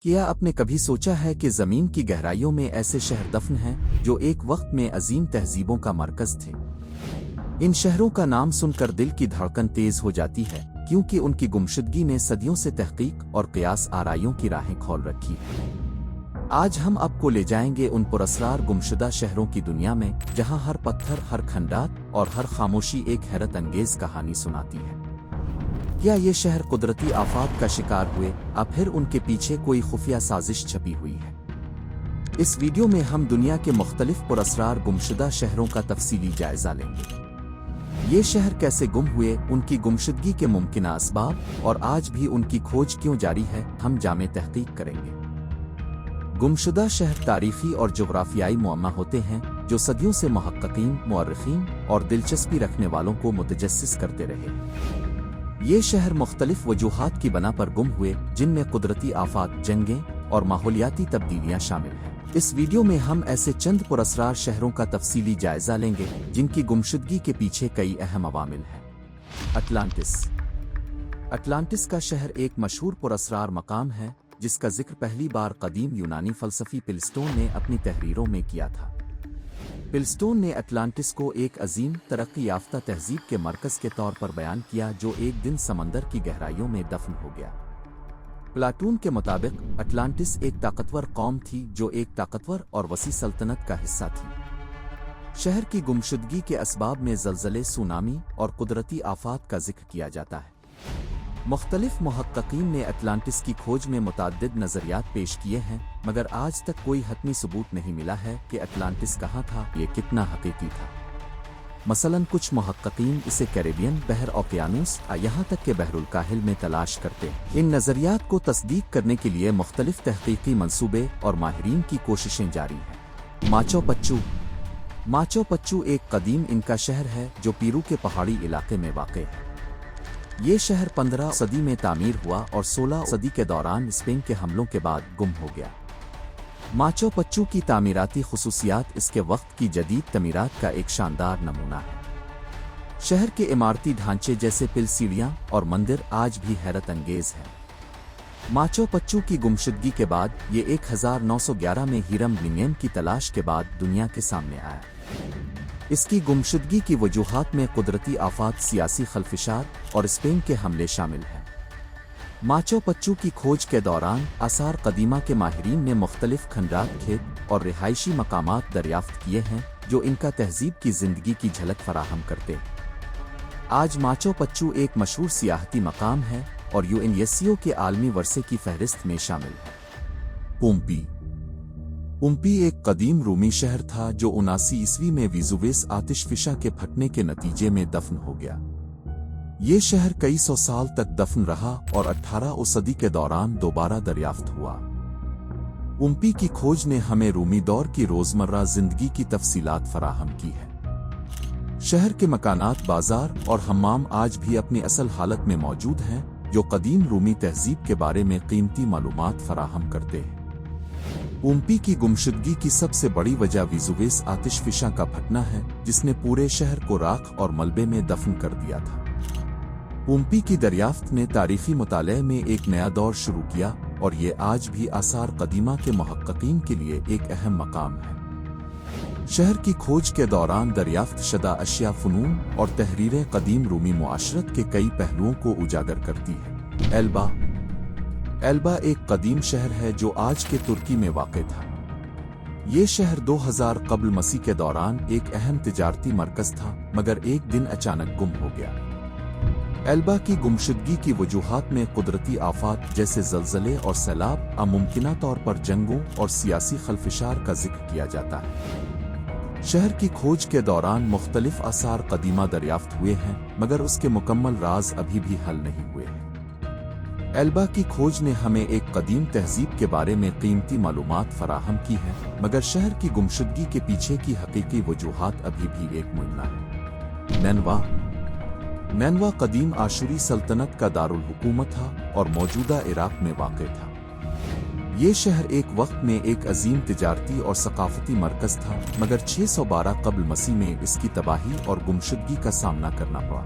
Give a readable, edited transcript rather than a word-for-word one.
کیا آپ نے کبھی سوچا ہے کہ زمین کی گہرائیوں میں ایسے شہر دفن ہیں جو ایک وقت میں عظیم تہذیبوں کا مرکز تھے؟ ان شہروں کا نام سن کر دل کی دھڑکن تیز ہو جاتی ہے، کیونکہ ان کی گمشدگی نے صدیوں سے تحقیق اور قیاس آرائیوں کی راہیں کھول رکھی ہیں۔ آج ہم آپ کو لے جائیں گے ان پراسرار گمشدہ شہروں کی دنیا میں، جہاں ہر پتھر، ہر کھنڈات اور ہر خاموشی ایک حیرت انگیز کہانی سناتی ہے۔ کیا یہ شہر قدرتی آفات کا شکار ہوئے، یا پھر ان کے پیچھے کوئی خفیہ سازش چھپی ہوئی ہے؟ اس ویڈیو میں ہم دنیا کے مختلف پراسرار گمشدہ شہروں کا تفصیلی جائزہ لیں گے۔ یہ شہر کیسے گم ہوئے، ان کی گمشدگی کے ممکنہ اسباب، اور آج بھی ان کی کھوج کیوں جاری ہے، ہم جامع تحقیق کریں گے۔ گمشدہ شہر تاریخی اور جغرافیائی معمہ ہوتے ہیں جو صدیوں سے محققین، مورخین اور دلچسپی رکھنے والوں کو متجسس کرتے رہے۔ یہ شہر مختلف وجوہات کی بنا پر گم ہوئے، جن میں قدرتی آفات، جنگیں اور ماحولیاتی تبدیلیاں شامل ہیں۔ اس ویڈیو میں ہم ایسے چند پراسرار شہروں کا تفصیلی جائزہ لیں گے جن کی گمشدگی کے پیچھے کئی اہم عوامل ہیں۔ اٹلانٹس۔ اٹلانٹس کا شہر ایک مشہور پراسرار مقام ہے جس کا ذکر پہلی بار قدیم یونانی فلسفی پلسٹون نے اپنی تحریروں میں کیا تھا۔ پلسٹون نے اٹلانٹس کو ایک عظیم، ترقی یافتہ تہذیب کے مرکز کے طور پر بیان کیا جو ایک دن سمندر کی گہرائیوں میں دفن ہو گیا۔ پلاٹون کے مطابق اٹلانٹس ایک طاقتور قوم تھی جو ایک طاقتور اور وسیع سلطنت کا حصہ تھی۔ شہر کی گمشدگی کے اسباب میں زلزلے، سونامی اور قدرتی آفات کا ذکر کیا جاتا ہے۔ مختلف محققین نے اٹلانٹس کی کھوج میں متعدد نظریات پیش کیے ہیں، مگر آج تک کوئی حتمی ثبوت نہیں ملا ہے کہ اٹلانٹس کہاں تھا، یہ کتنا حقیقی تھا۔ مثلاً کچھ محققین اسے کیریبین، بحر اوقیانوس، یہاں تک کہ بحر الکاہل میں تلاش کرتے ہیں۔ ان نظریات کو تصدیق کرنے کے لیے مختلف تحقیقی منصوبے اور ماہرین کی کوششیں جاری ہیں۔ ماچو پچو۔ ماچو پچو ایک قدیم انکا شہر ہے جو پیرو کے پہاڑی علاقے میں واقع ہے۔ یہ شہر 15 صدی میں تعمیر ہوا اور 16 صدی کے دوران اسپین کے حملوں کے بعد گم ہو گیا۔ ماچو پچو کی تعمیراتی خصوصیات اس کے وقت کی جدید تعمیرات کا ایک شاندار نمونہ ہے۔ شہر کے عمارتی ڈھانچے جیسے پل، سیڑھیاں اور مندر آج بھی حیرت انگیز ہیں۔ ماچو پچو کی گمشدگی کے بعد یہ 1911 میں ہیرم لنگیم کی تلاش کے بعد دنیا کے سامنے آیا۔ اس کی گمشدگی کی وجوہات میں قدرتی آفات، سیاسی خلفشار اور اسپین کے حملے شامل ہیں۔ ماچو پچو کی کھوج کے دوران آثار قدیمہ کے ماہرین نے مختلف کھنڈرات، کھیت اور رہائشی مقامات دریافت کیے ہیں جو ان کا تہذیب کی زندگی کی جھلک فراہم کرتے ہیں۔ آج ماچو پچو ایک مشہور سیاحتی مقام ہے اور یونیسکو کے عالمی ورثے کی فہرست میں شامل ہے۔ پومپی۔ پومپی ایک قدیم رومی شہر تھا جو 79 میں ویزوویس آتش فشاں کے پھٹنے کے نتیجے میں دفن ہو گیا۔ یہ شہر کئی سو سال تک دفن رہا اور 18 صدی کے دوران دوبارہ دریافت ہوا۔ پومپی کی کھوج نے ہمیں رومی دور کی روزمرہ زندگی کی تفصیلات فراہم کی ہے۔ شہر کے مکانات، بازار اور حمام آج بھی اپنی اصل حالت میں موجود ہیں، جو قدیم رومی تہذیب کے بارے میں قیمتی معلومات فراہم کرتے ہیں۔ پومپی کی گمشدگی کی سب سے بڑی وجہ ویزوویس آتش فشاں کا پھٹنا ہے، جس نے پورے شہر کو راکھ اور ملبے میں دفن کر دیا تھا۔ پومپی کی دریافت نے تاریخی مطالعے میں ایک نیا دور شروع کیا اور یہ آج بھی آثار قدیمہ کے محققین کے لیے ایک اہم مقام ہے۔ شہر کی کھوج کے دوران دریافت شدہ اشیاء، فنون اور تحریریں قدیم رومی معاشرت کے کئی پہلوؤں کو اجاگر کرتی ہیں۔ ایلبا۔ ایلبا ایک قدیم شہر ہے جو آج کے ترکی میں واقع تھا۔ یہ شہر 2000 قبل مسیح کے دوران ایک اہم تجارتی مرکز تھا، مگر ایک دن اچانک گم ہو گیا۔ ایلبا کی گمشدگی کی وجوہات میں قدرتی آفات جیسے زلزلے اور سیلاب، ممکنہ طور پر جنگوں اور سیاسی خلفشار کا ذکر کیا جاتا ہے۔ شہر کی کھوج کے دوران مختلف آثار قدیمہ دریافت ہوئے ہیں، مگر اس کے مکمل راز ابھی بھی حل نہیں ہوئے ہیں۔ ایلبا کی کھوج نے ہمیں ایک قدیم تہذیب کے بارے میں قیمتی معلومات فراہم کی ہیں، مگر شہر کی گمشدگی کے پیچھے کی حقیقی وجوہات ابھی بھی ایک معمہ ہے۔ نینوا۔ نینوا قدیم آشوری سلطنت کا دارالحکومت تھا اور موجودہ عراق میں واقع تھا۔ یہ شہر ایک وقت میں ایک عظیم تجارتی اور ثقافتی مرکز تھا، مگر 612 قبل مسیح میں اس کی تباہی اور گمشدگی کا سامنا کرنا پڑا۔